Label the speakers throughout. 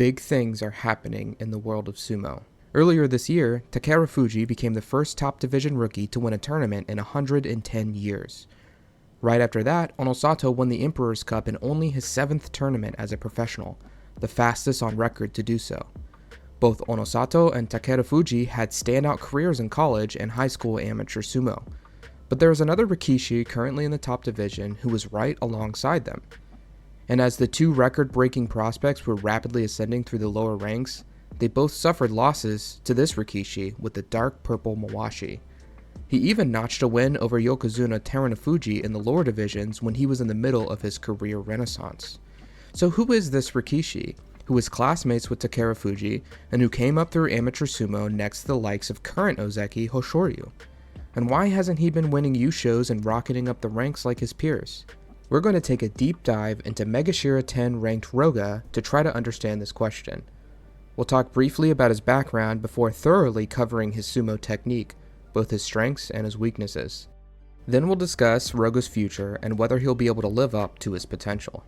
Speaker 1: Big things are happening in the world of sumo. Earlier this year, Takerufuji became the first top division rookie to win a tournament in 110 years. Right after that, Onosato won the Emperor's Cup in only his 7th tournament as a professional, the fastest on record to do so. Both Onosato and Takerufuji had standout careers in college and high school amateur sumo. But there is another Rikishi currently in the top division who was right alongside them. And as the two record-breaking prospects were rapidly ascending through the lower ranks, they both suffered losses to this Rikishi with the dark purple Mawashi. He even notched a win over Yokozuna Takerufuji in the lower divisions when he was in the middle of his career renaissance. So who is this Rikishi, who was classmates with Takerufuji and who came up through amateur sumo next to the likes of current Ozeki Hoshoryu? And why hasn't he been winning Yushos and rocketing up the ranks like his peers? We're going to take a deep dive into Megashira 10 ranked Roga to try to understand this question. We'll talk briefly about his background before thoroughly covering his sumo technique, both his strengths and his weaknesses. Then we'll discuss Roga's future and whether he'll be able to live up to his potential.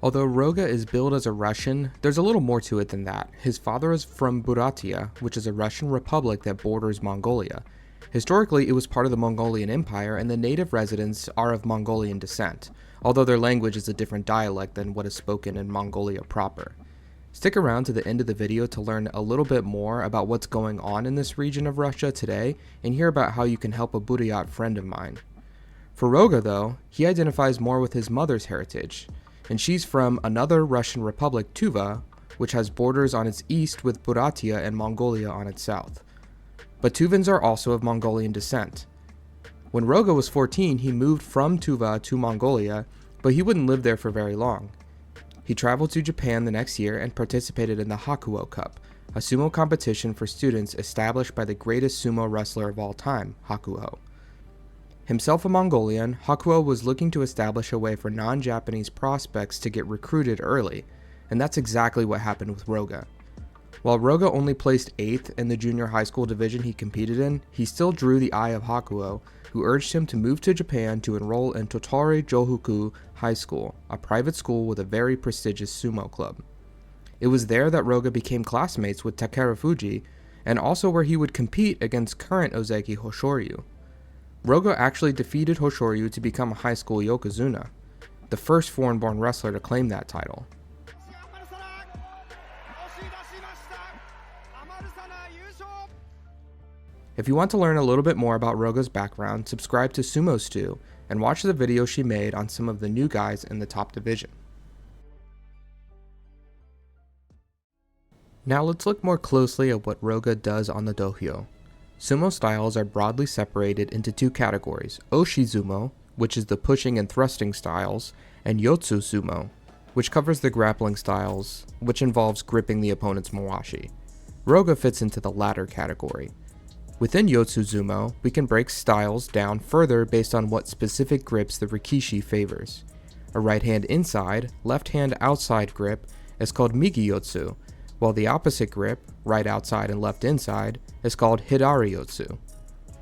Speaker 1: Although Roga is billed as a Russian, there's a little more to it than that. His father is from Buryatia, which is a Russian republic that borders Mongolia. Historically, it was part of the Mongolian Empire, and the native residents are of Mongolian descent, although their language is a different dialect than what is spoken in Mongolia proper. Stick around to the end of the video to learn a little bit more about what's going on in this region of Russia today, and hear about how you can help a Buryat friend of mine. For Roga, though, he identifies more with his mother's heritage, and she's from another Russian republic, Tuva, which has borders on its east with Buryatia and Mongolia on its south. But Tuvans are also of Mongolian descent. When Roga was 14, he moved from Tuva to Mongolia, but he wouldn't live there for very long. He traveled to Japan the next year and participated in the Hakuo Cup, a sumo competition for students established by the greatest sumo wrestler of all time, Hakuo. Himself a Mongolian, Hakuo was looking to establish a way for non-Japanese prospects to get recruited early, and that's exactly what happened with Roga. While Roga only placed 8th in the junior high school division he competed in, he still drew the eye of Hakuo, who urged him to move to Japan to enroll in Tottori Johoku High School, a private school with a very prestigious sumo club. It was there that Roga became classmates with Takerufuji, and also where he would compete against current Ozeki Hoshoryu. Roga actually defeated Hoshoryu to become a high school Yokozuna, the first foreign-born wrestler to claim that title. If you want to learn a little bit more about Roga's background, subscribe to Sumo Stew and watch the video she made on some of the new guys in the top division. Now let's look more closely at what Roga does on the dohyo. Sumo styles are broadly separated into two categories: Oshizumo, which is the pushing and thrusting styles, and Yotsu Sumo, which covers the grappling styles, which involves gripping the opponent's mawashi. Roga fits into the latter category. Within Yotsu Sumo, we can break styles down further based on what specific grips the Rikishi favors. A right hand inside, left hand outside grip is called Migi Yotsu, while the opposite grip, right outside and left inside, is called Hidari Yotsu.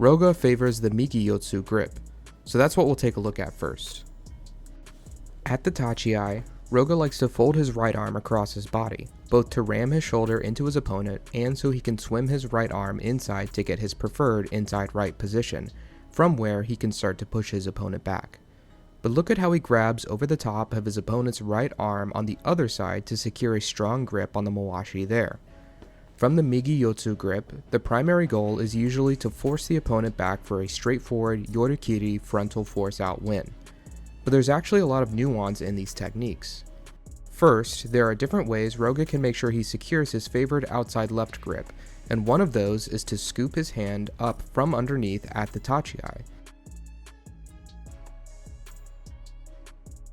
Speaker 1: Roga favors the Migi Yotsu grip, so that's what we'll take a look at first. At the Tachi-ai, Roga likes to fold his right arm across his body, both to ram his shoulder into his opponent and so he can swim his right arm inside to get his preferred inside right position, from where he can start to push his opponent back. But look at how he grabs over the top of his opponent's right arm on the other side to secure a strong grip on the mawashi there. From the Migi Yotsu grip, the primary goal is usually to force the opponent back for a straightforward Yorikiri frontal force out win. But there's actually a lot of nuance in these techniques. First, there are different ways Roga can make sure he secures his favored outside left grip, and one of those is to scoop his hand up from underneath at the Tachi-ai.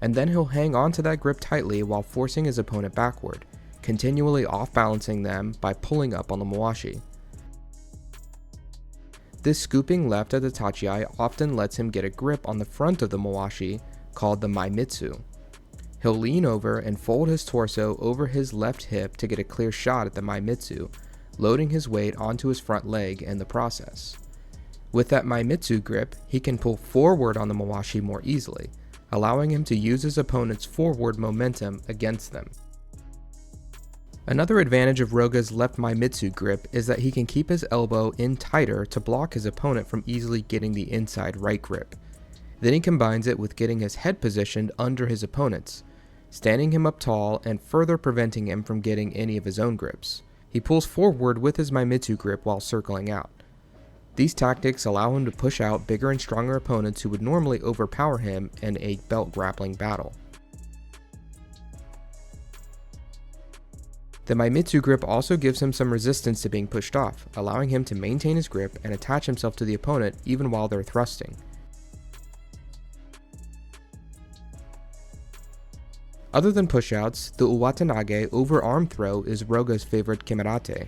Speaker 1: And then he'll hang on to that grip tightly while forcing his opponent backward, continually off-balancing them by pulling up on the mawashi. This scooping left at the Tachi-ai often lets him get a grip on the front of the mawashi, called the Maimitsu. He'll lean over and fold his torso over his left hip to get a clear shot at the Maimitsu, loading his weight onto his front leg in the process. With that Maimitsu grip, he can pull forward on the mawashi more easily, allowing him to use his opponent's forward momentum against them. Another advantage of Roga's left Maimitsu grip is that he can keep his elbow in tighter to block his opponent from easily getting the inside right grip. Then he combines it with getting his head positioned under his opponent's, standing him up tall and further preventing him from getting any of his own grips. He pulls forward with his Maimitsu grip while circling out. These tactics allow him to push out bigger and stronger opponents who would normally overpower him in a belt grappling battle. The Maimitsu grip also gives him some resistance to being pushed off, allowing him to maintain his grip and attach himself to the opponent even while they're thrusting. Other than pushouts, the Uwatenage over-arm throw is Roga's favorite kimerate.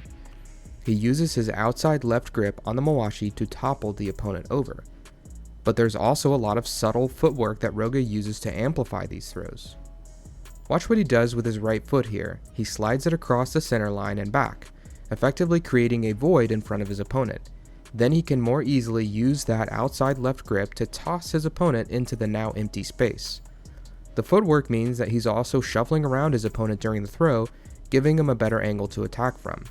Speaker 1: He uses his outside left grip on the mawashi to topple the opponent over. But there's also a lot of subtle footwork that Roga uses to amplify these throws. Watch what he does with his right foot here. He slides it across the center line and back, effectively creating a void in front of his opponent. Then he can more easily use that outside left grip to toss his opponent into the now empty space. The footwork means that he's also shuffling around his opponent during the throw, giving him a better angle to attack from.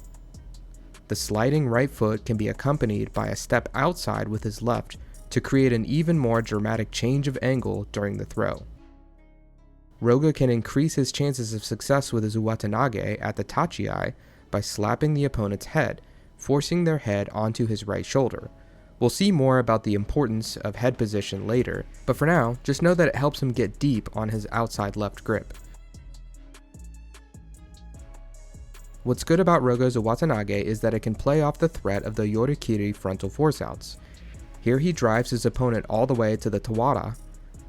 Speaker 1: The sliding right foot can be accompanied by a step outside with his left to create an even more dramatic change of angle during the throw. Roga can increase his chances of success with his Uwatenage at the tachi by slapping the opponent's head, forcing their head onto his right shoulder. We'll see more about the importance of head position later, but for now, just know that it helps him get deep on his outside left grip. What's good about Roga's Uwatenage is that it can play off the threat of the Yorikiri frontal force outs. Here he drives his opponent all the way to the Tawara,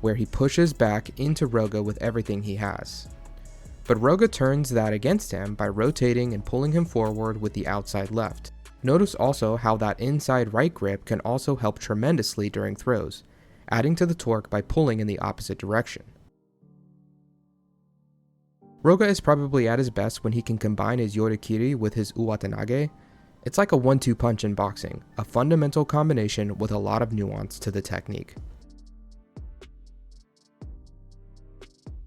Speaker 1: where he pushes back into Roga with everything he has. But Roga turns that against him by rotating and pulling him forward with the outside left. Notice also how that inside right grip can also help tremendously during throws, adding to the torque by pulling in the opposite direction. Roga is probably at his best when he can combine his Yorikiri with his Uwatenage. It's like a 1-2 punch in boxing, a fundamental combination with a lot of nuance to the technique.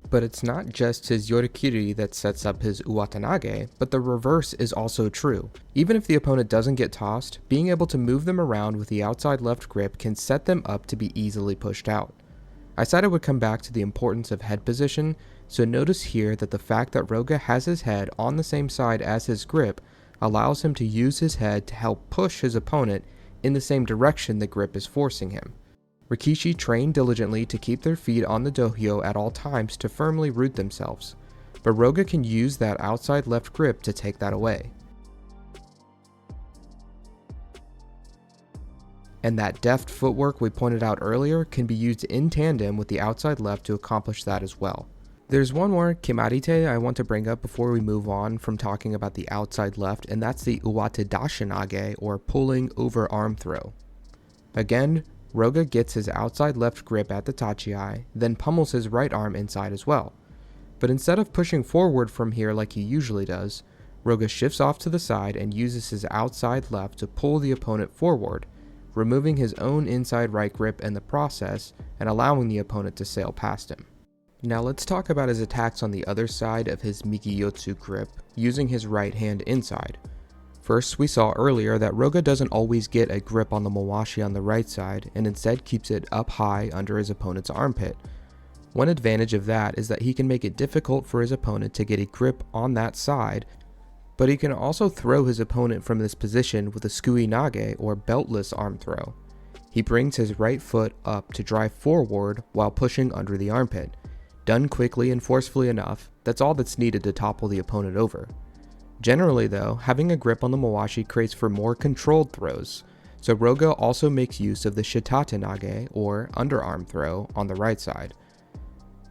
Speaker 1: But it's not just his Yorikiri that sets up his Uwatenage, but the reverse is also true. Even if the opponent doesn't get tossed, being able to move them around with the outside left grip can set them up to be easily pushed out. I said I would come back to the importance of head position, so notice here that the fact that Roga has his head on the same side as his grip allows him to use his head to help push his opponent in the same direction the grip is forcing him. Rikishi train diligently to keep their feet on the dohyo at all times to firmly root themselves, but Roga can use that outside left grip to take that away. And that deft footwork we pointed out earlier can be used in tandem with the outside left to accomplish that as well. There's one more kimarite I want to bring up before we move on from talking about the outside left, and that's the uwate dashinage, or pulling over arm throw. Again, Roga gets his outside left grip at the tachi, then pummels his right arm inside as well. But instead of pushing forward from here like he usually does, Roga shifts off to the side and uses his outside left to pull the opponent forward, removing his own inside right grip in the process and allowing the opponent to sail past him. Now let's talk about his attacks on the other side of his Migiyotsu grip, using his right hand inside. First, we saw earlier that Roga doesn't always get a grip on the mawashi on the right side, and instead keeps it up high under his opponent's armpit. One advantage of that is that he can make it difficult for his opponent to get a grip on that side, but he can also throw his opponent from this position with a skui nage, or beltless arm throw. He brings his right foot up to drive forward while pushing under the armpit. Done quickly and forcefully enough, that's all that's needed to topple the opponent over. Generally though, having a grip on the mawashi creates for more controlled throws, so Roga also makes use of the shitate nage, or underarm throw, on the right side.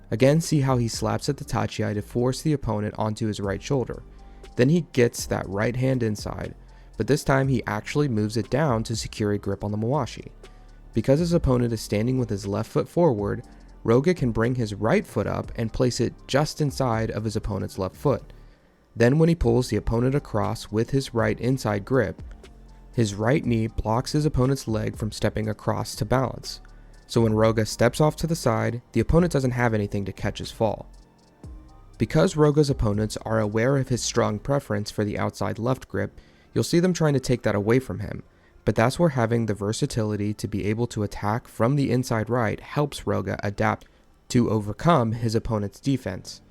Speaker 1: Again, see how he slaps at the tachi to force the opponent onto his right shoulder. Then he gets that right hand inside, but this time he actually moves it down to secure a grip on the mawashi. Because his opponent is standing with his left foot forward, Roga can bring his right foot up and place it just inside of his opponent's left foot. Then when he pulls the opponent across with his right inside grip, his right knee blocks his opponent's leg from stepping across to balance. So when Roga steps off to the side, the opponent doesn't have anything to catch his fall. Because Roga's opponents are aware of his strong preference for the outside left grip, you'll see them trying to take that away from him, but that's where having the versatility to be able to attack from the inside right helps Roga adapt to overcome his opponent's defense.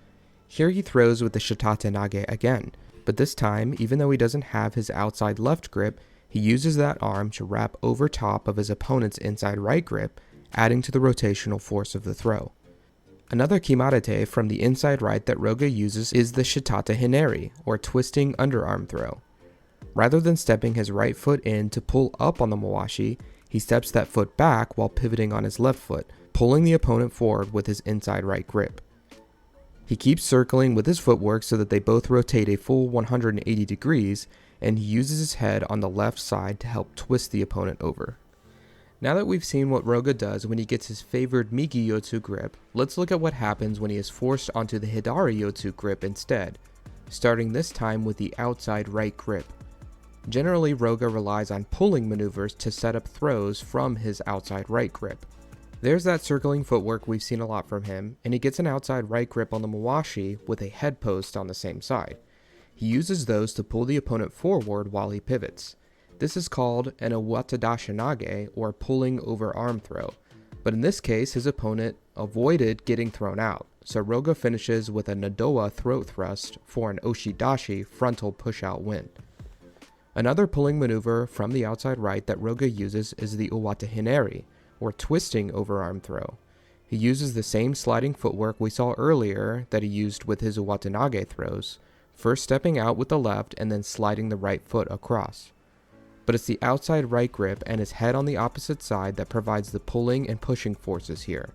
Speaker 1: Here he throws with the shitate nage again, but this time, even though he doesn't have his outside left grip, he uses that arm to wrap over top of his opponent's inside right grip, adding to the rotational force of the throw. Another kimarete from the inside right that Roga uses is the shitate hineri, or twisting underarm throw. Rather than stepping his right foot in to pull up on the mawashi, he steps that foot back while pivoting on his left foot, pulling the opponent forward with his inside right grip. He keeps circling with his footwork so that they both rotate a full 180 degrees, and he uses his head on the left side to help twist the opponent over. Now that we've seen what Roga does when he gets his favored Migi Yotsu grip, let's look at what happens when he is forced onto the Hidari Yotsu grip instead, starting this time with the outside right grip. Generally, Roga relies on pulling maneuvers to set up throws from his outside right grip. There's that circling footwork we've seen a lot from him, and he gets an outside right grip on the mawashi with a head post on the same side. He uses those to pull the opponent forward while he pivots. This is called an awatadashinage, or pulling over arm throw, but in this case his opponent avoided getting thrown out, so Roga finishes with a Nadoa throat thrust for an oshidashi frontal push-out win. Another pulling maneuver from the outside right that Roga uses is the Owata Hineri, or twisting overarm throw. He uses the same sliding footwork we saw earlier that he used with his Uwatanage throws, first stepping out with the left and then sliding the right foot across. But it's the outside right grip and his head on the opposite side that provides the pulling and pushing forces here.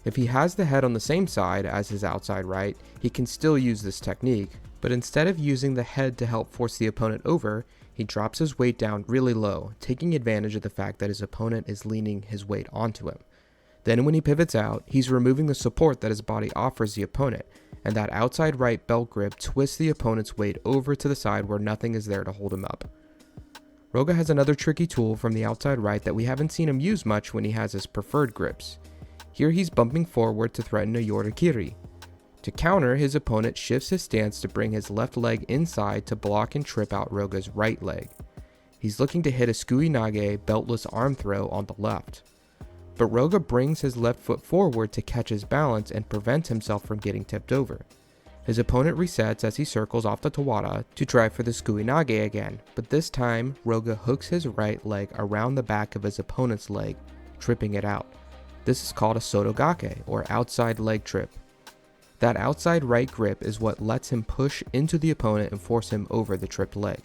Speaker 1: If he has the head on the same side as his outside right, he can still use this technique, but instead of using the head to help force the opponent over, he drops his weight down really low, taking advantage of the fact that his opponent is leaning his weight onto him. Then when he pivots out, he's removing the support that his body offers the opponent, and that outside right belt grip twists the opponent's weight over to the side where nothing is there to hold him up. Roga has another tricky tool from the outside right that we haven't seen him use much when he has his preferred grips. Here he's bumping forward to threaten a Yorikiri. To counter, his opponent shifts his stance to bring his left leg inside to block and trip out Roga's right leg. He's looking to hit a Sukui Nage beltless arm throw on the left. But Roga brings his left foot forward to catch his balance and prevent himself from getting tipped over. His opponent resets as he circles off the Tawara to try for the Sukui Nage again, but this time Roga hooks his right leg around the back of his opponent's leg, tripping it out. This is called a Sotogake, or outside leg trip. That outside right grip is what lets him push into the opponent and force him over the tripped leg.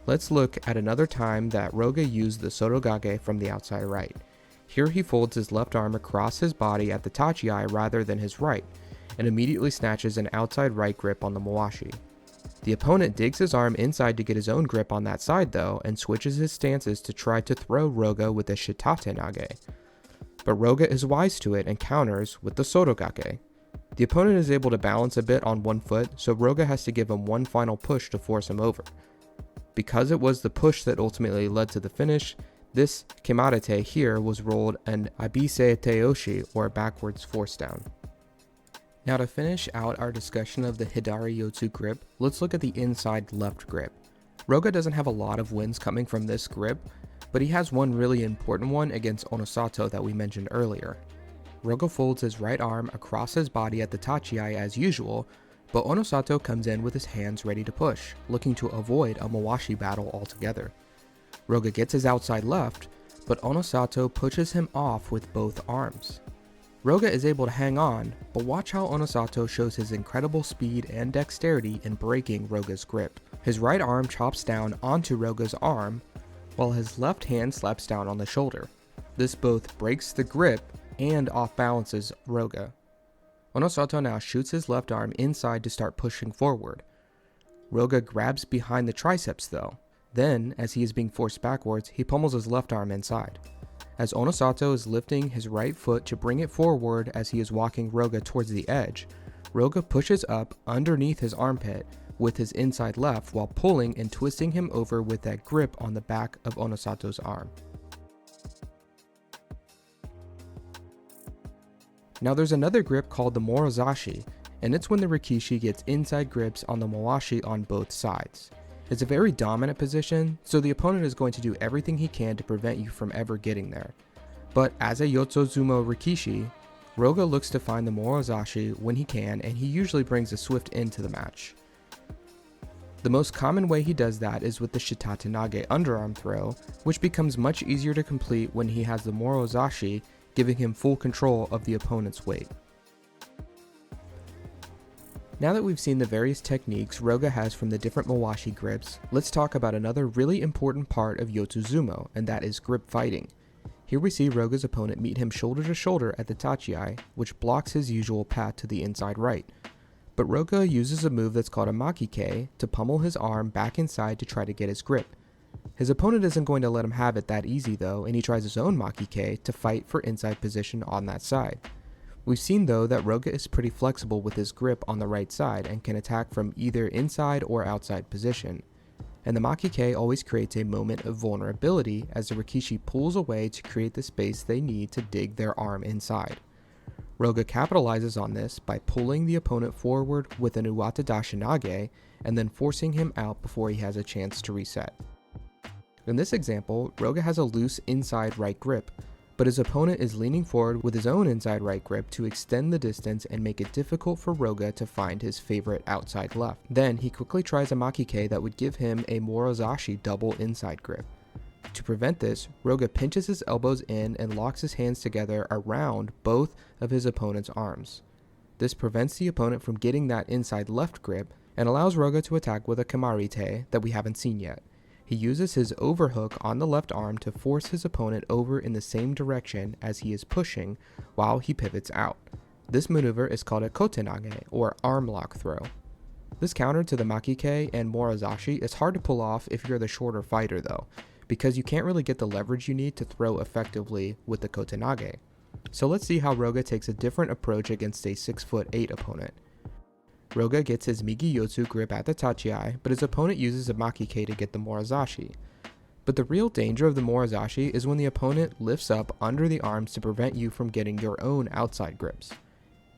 Speaker 1: Let's look at another time that Roga used the Sotogake from the outside right. Here he folds his left arm across his body at the tachi rather than his right, and immediately snatches an outside right grip on the mawashi. The opponent digs his arm inside to get his own grip on that side though, and switches his stances to try to throw Roga with a shitate nage. But Roga is wise to it and counters with the Sotogake. The opponent is able to balance a bit on one foot, so Roga has to give him one final push to force him over. Because it was the push that ultimately led to the finish, this kimarete here was rolled an abise teoshi, or backwards force down. Now to finish out our discussion of the Hidari Yotsu grip, let's look at the inside left grip. Roga doesn't have a lot of wins coming from this grip, but he has one really important one against Onosato that we mentioned earlier. Roga folds his right arm across his body at the tachi as usual, but Onosato comes in with his hands ready to push, looking to avoid a mawashi battle altogether. Roga gets his outside left, but Onosato pushes him off with both arms. Roga is able to hang on, but watch how Onosato shows his incredible speed and dexterity in breaking Roga's grip. His right arm chops down onto Roga's arm, while his left hand slaps down on the shoulder. This both breaks the grip and off-balances Roga. Onosato now shoots his left arm inside to start pushing forward. Roga grabs behind the triceps though. Then, as he is being forced backwards, he pummels his left arm inside. As Onosato is lifting his right foot to bring it forward as he is walking Roga towards the edge, Roga pushes up underneath his armpit, with his inside left while pulling and twisting him over with that grip on the back of Onosato's arm. Now there's another grip called the morozashi, and it's when the rikishi gets inside grips on the mawashi on both sides. It's a very dominant position, so the opponent is going to do everything he can to prevent you from ever getting there. But as a Yotsuzumo rikishi, Roga looks to find the morozashi when he can, and he usually brings a swift end to the match. The most common way he does that is with the shitatenage underarm throw, which becomes much easier to complete when he has the morozashi, giving him full control of the opponent's weight. Now that we've seen the various techniques Roga has from the different mawashi grips, let's talk about another really important part of Yotsuzumo, and that is grip fighting. Here we see Roga's opponent meet him shoulder to shoulder at the tachiai, which blocks his usual path to the inside right. But Roga uses a move that's called a makike to pummel his arm back inside to try to get his grip. His opponent isn't going to let him have it that easy though, and he tries his own makike to fight for inside position on that side. We've seen though that Roga is pretty flexible with his grip on the right side and can attack from either inside or outside position. And the makike always creates a moment of vulnerability as the rikishi pulls away to create the space they need to dig their arm inside. Roga capitalizes on this by pulling the opponent forward with an uwata dashinage and then forcing him out before he has a chance to reset. In this example, Roga has a loose inside right grip, but his opponent is leaning forward with his own inside right grip to extend the distance and make it difficult for Roga to find his favorite outside left. Then he quickly tries a makike that would give him a morozashi double inside grip. To prevent this, Roga pinches his elbows in and locks his hands together around both of his opponent's arms. This prevents the opponent from getting that inside left grip and allows Roga to attack with a kamarite that we haven't seen yet. He uses his overhook on the left arm to force his opponent over in the same direction as he is pushing while he pivots out. This maneuver is called a kotenage, or arm lock throw. This counter to the makike and morozashi is hard to pull off if you're the shorter fighter though, because you can't really get the leverage you need to throw effectively with the kotenage. So let's see how Roga takes a different approach against a 6'8" opponent. Roga gets his Migi-Yotsu grip at the tachiai, but his opponent uses a makike to get the morozashi. But the real danger of the morozashi is when the opponent lifts up under the arms to prevent you from getting your own outside grips.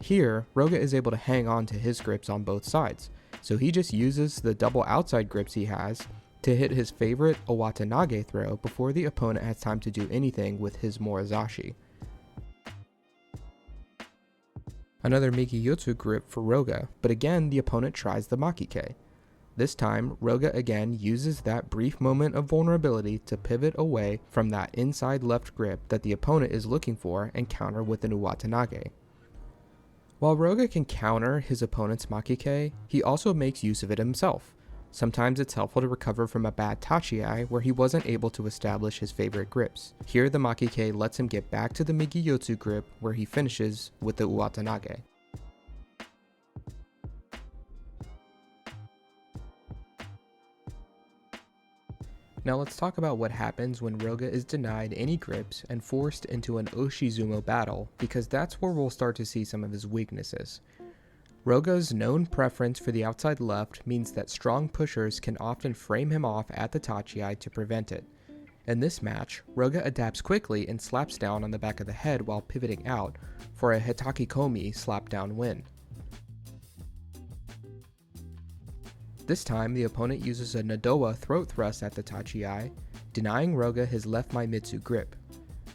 Speaker 1: Here, Roga is able to hang on to his grips on both sides, so he just uses the double outside grips he has to hit his favorite Owatanage throw before the opponent has time to do anything with his morozashi. Another Migi-Yotsu grip for Roga, but again the opponent tries the makike. This time, Roga again uses that brief moment of vulnerability to pivot away from that inside left grip that the opponent is looking for and counter with an uwatanage. While Roga can counter his opponent's makike, he also makes use of it himself. Sometimes it's helpful to recover from a bad tachiai where he wasn't able to establish his favorite grips. Here the makike lets him get back to the Migi-Yotsu grip where he finishes with the uwatanage. Now let's talk about what happens when Roga is denied any grips and forced into an Oshizumo battle, because that's where we'll start to see some of his weaknesses. Roga's known preference for the outside left means that strong pushers can often frame him off at the tachiai to prevent it. In this match, Roga adapts quickly and slaps down on the back of the head while pivoting out for a Hitakikomi slap down win. This time, the opponent uses a Nadowa throat thrust at the tachiai, denying Roga his left Maimitsu grip.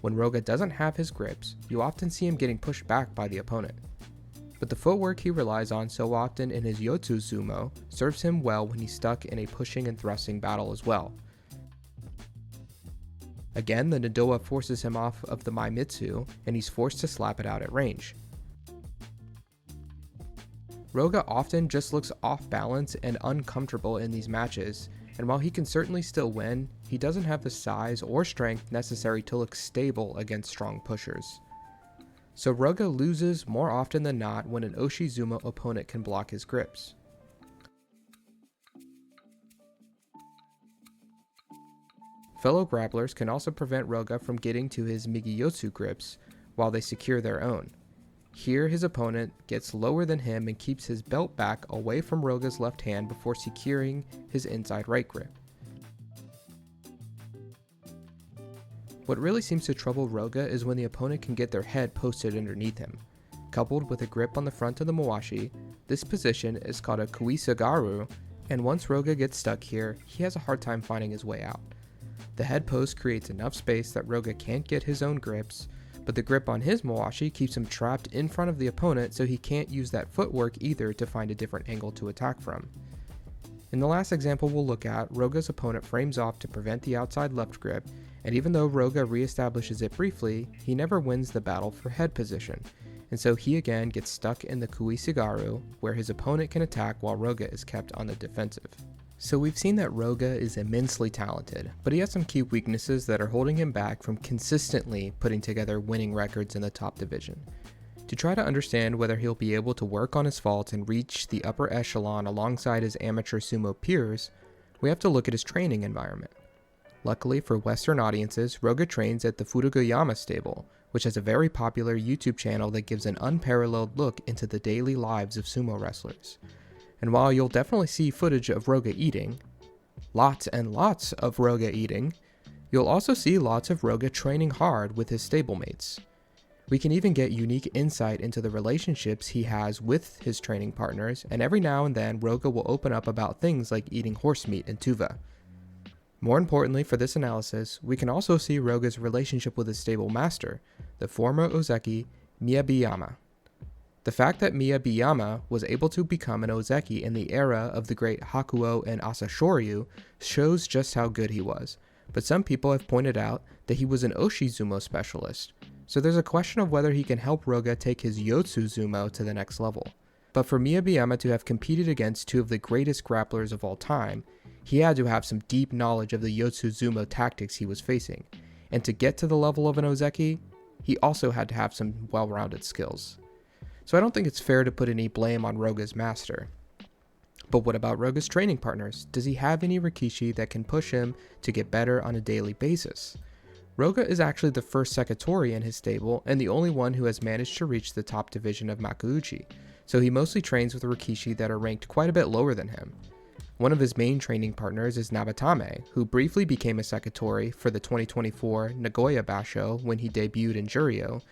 Speaker 1: When Roga doesn't have his grips, you often see him getting pushed back by the opponent. But the footwork he relies on so often in his Yotsuzumo serves him well when he's stuck in a pushing and thrusting battle as well. Again, the Nadowa forces him off of the Maimitsu, and he's forced to slap it out at range. Roga often just looks off balance and uncomfortable in these matches, and while he can certainly still win, he doesn't have the size or strength necessary to look stable against strong pushers. So Roga loses more often than not when an Oshizumo opponent can block his grips. Fellow grapplers can also prevent Roga from getting to his Migi-Yotsu grips while they secure their own. Here his opponent gets lower than him and keeps his belt back away from Roga's left hand before securing his inside right grip. What really seems to trouble Roga is when the opponent can get their head posted underneath him. Coupled with a grip on the front of the mawashi, this position is called a kuisagaru, and once Roga gets stuck here, he has a hard time finding his way out. The head post creates enough space that Roga can't get his own grips, but the grip on his mawashi keeps him trapped in front of the opponent, so he can't use that footwork either to find a different angle to attack from. In the last example we'll look at, Roga's opponent frames off to prevent the outside left grip, and even though Roga reestablishes it briefly, he never wins the battle for head position, and so he again gets stuck in the kuisagaru, where his opponent can attack while Roga is kept on the defensive. So we've seen that Roga is immensely talented, but he has some key weaknesses that are holding him back from consistently putting together winning records in the top division. To try to understand whether he'll be able to work on his faults and reach the upper echelon alongside his amateur sumo peers, we have to look at his training environment. Luckily for Western audiences, Roga trains at the Fudogayama stable, which has a very popular YouTube channel that gives an unparalleled look into the daily lives of sumo wrestlers. And while you'll definitely see footage of Roga eating, lots and lots of Roga eating, you'll also see lots of Roga training hard with his stablemates. We can even get unique insight into the relationships he has with his training partners, and every now and then Roga will open up about things like eating horse meat and tuva. More importantly for this analysis, we can also see Roga's relationship with his stable master, the former Ozeki Miyabiyama. The fact that Miyabiyama was able to become an Ozeki in the era of the great Hakuo and Asashoryu shows just how good he was, but some people have pointed out that he was an Oshizumo specialist, so there's a question of whether he can help Roga take his Yotsuzumo to the next level. But for Miyabiyama to have competed against two of the greatest grapplers of all time, he had to have some deep knowledge of the Yotsuzumo tactics he was facing, and to get to the level of an Ozeki, he also had to have some well-rounded skills. So I don't think it's fair to put any blame on Roga's master. But what about Roga's training partners? Does he have any Rikishi that can push him to get better on a daily basis? Roga is actually the first Sekitori in his stable and the only one who has managed to reach the top division of Makuuchi, so he mostly trains with Rikishi that are ranked quite a bit lower than him. One of his main training partners is Nabatame, who briefly became a Sekitori for the 2024 Nagoya Basho when he debuted in Juryo,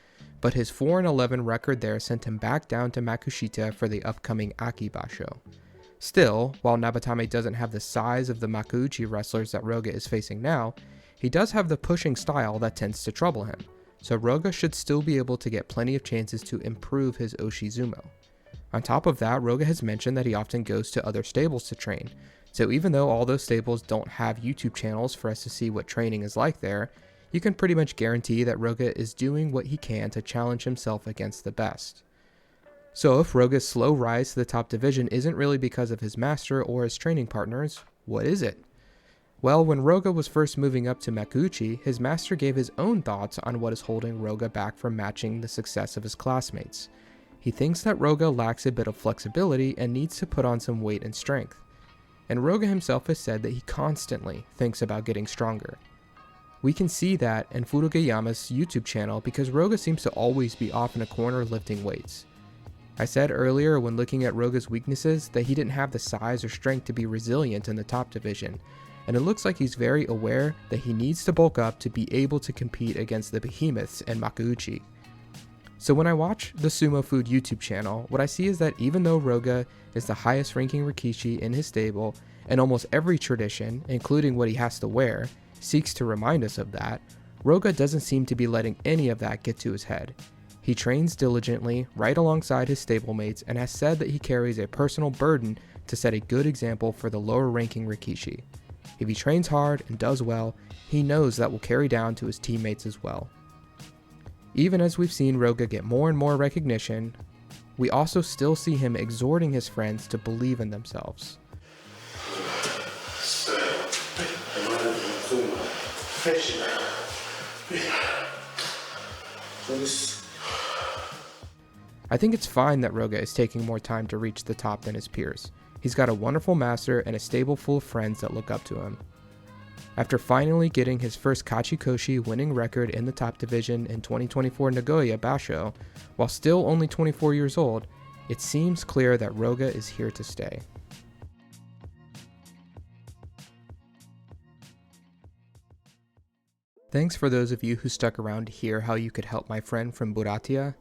Speaker 1: but his 4-11 record there sent him back down to Makushita for the upcoming Aki Basho. Still, while Nabatame doesn't have the size of the Makuuchi wrestlers that Roga is facing now, he does have the pushing style that tends to trouble him, so Roga should still be able to get plenty of chances to improve his Oshizumo. On top of that, Roga has mentioned that he often goes to other stables to train, so even though all those stables don't have YouTube channels for us to see what training is like there, you can pretty much guarantee that Roga is doing what he can to challenge himself against the best. So if Roga's slow rise to the top division isn't really because of his master or his training partners, what is it? Well, when Roga was first moving up to Makuuchi, his master gave his own thoughts on what is holding Roga back from matching the success of his classmates. He thinks that Roga lacks a bit of flexibility and needs to put on some weight and strength. And Roga himself has said that he constantly thinks about getting stronger. We can see that in Fudogayama's YouTube channel because Roga seems to always be off in a corner lifting weights. I said earlier when looking at Roga's weaknesses that he didn't have the size or strength to be resilient in the top division, and it looks like he's very aware that he needs to bulk up to be able to compete against the behemoths in Makuuchi. So when I watch the Sumo Food YouTube channel, what I see is that even though Roga is the highest ranking Rikishi in his stable, and almost every tradition, including what he has to wear, seeks to remind us of that, Roga doesn't seem to be letting any of that get to his head. He trains diligently, right alongside his stablemates, and has said that he carries a personal burden to set a good example for the lower ranking Rikishi. If he trains hard and does well, he knows that will carry down to his teammates as well. Even as we've seen Roga get more and more recognition, we also still see him exhorting his friends to believe in themselves. I think it's fine that Roga is taking more time to reach the top than his peers. He's got a wonderful master and a stable full of friends that look up to him. After finally getting his first Kachikoshi winning record in the top division in 2024 Nagoya Basho, while still only 24 years old, it seems clear that Roga is here to stay. Thanks for those of you who stuck around to hear how you could help my friend from Buryatia.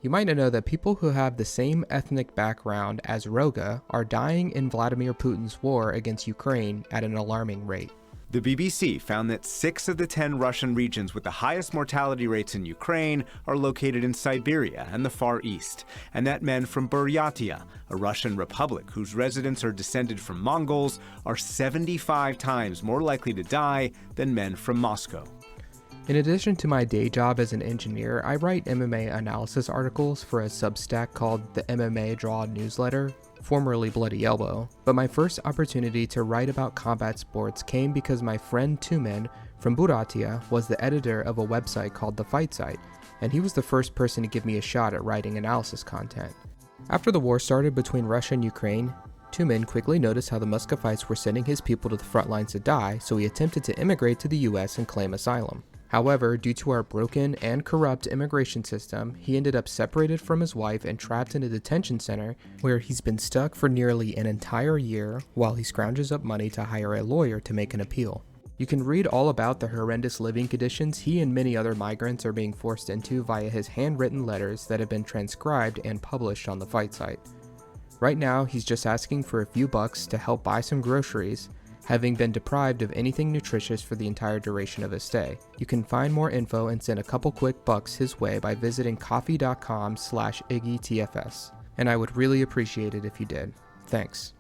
Speaker 1: You might not know that people who have the same ethnic background as Roga are dying in Vladimir Putin's war against Ukraine at an alarming rate.
Speaker 2: The BBC found that 6 of the 10 Russian regions with the highest mortality rates in Ukraine are located in Siberia and the Far East, and that men from Buryatia, a Russian republic whose residents are descended from Mongols, are 75 times more likely to die than men from Moscow.
Speaker 1: In addition to my day job as an engineer, I write MMA analysis articles for a Substack called the MMA Draw Newsletter, formerly Bloody Elbow, but my first opportunity to write about combat sports came because my friend Tumen from Buryatia was the editor of a website called The Fight Site, and he was the first person to give me a shot at writing analysis content. After the war started between Russia and Ukraine, Tumen quickly noticed how the Muscovites were sending his people to the front lines to die, so he attempted to immigrate to the US and claim asylum. However, due to our broken and corrupt immigration system, he ended up separated from his wife and trapped in a detention center where he's been stuck for nearly an entire year while he scrounges up money to hire a lawyer to make an appeal. You can read all about the horrendous living conditions he and many other migrants are being forced into via his handwritten letters that have been transcribed and published on the Fight Site. Right now, he's just asking for a few bucks to help buy some groceries, having been deprived of anything nutritious for the entire duration of his stay. You can find more info and send a couple quick bucks his way by visiting coffee.com/IggyTFS, and I would really appreciate it if you did. Thanks.